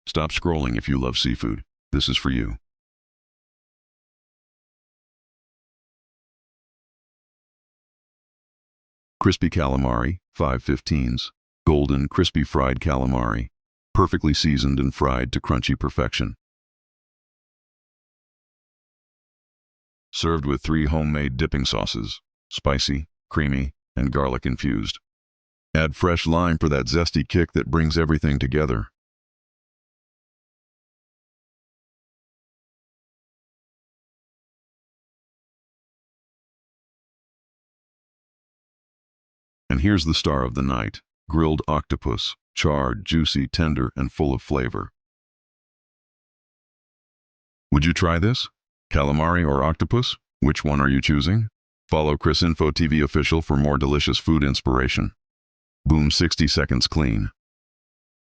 Stop scrolling if you love seafood. This is for you. Crispy calamari, 5/15s. Golden, crispy fried calamari. Perfectly seasoned and fried to crunchy perfection. Served with 3 homemade dipping sauces, spicy, creamy, and garlic infused. Add fresh lime for that zesty kick that brings everything together. And here's the star of the night, grilled octopus, charred, juicy, tender, and full of flavor. Would you try this? Calamari or octopus? Which one are you choosing? Follow Chris Info TV Official for more delicious food inspiration. Boom 60 seconds clean.